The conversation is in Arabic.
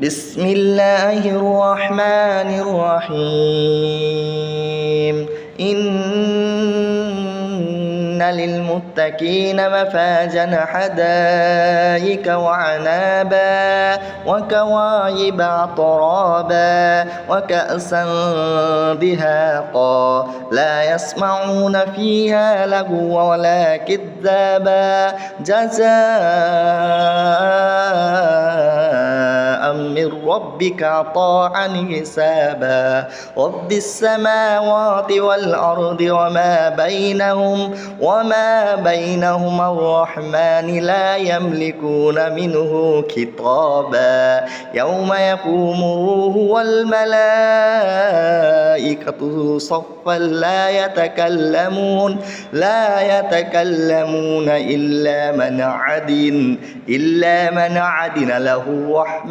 بسم الله الرحمن الرحيم إن للمتقين مفازا حدائق وعنابا وكواعب أترابا وكأسا دهاقا لا يسمعون فيها لغوا ولا كذابا جزاء من ربك عطاء حسابا رب السماوات والأرض وما بينهما الرحمن لا يملكون منه خطابا يوم يقوم الروح والملائكة صفا لا يتكلمون إلا من عدن له الرحمن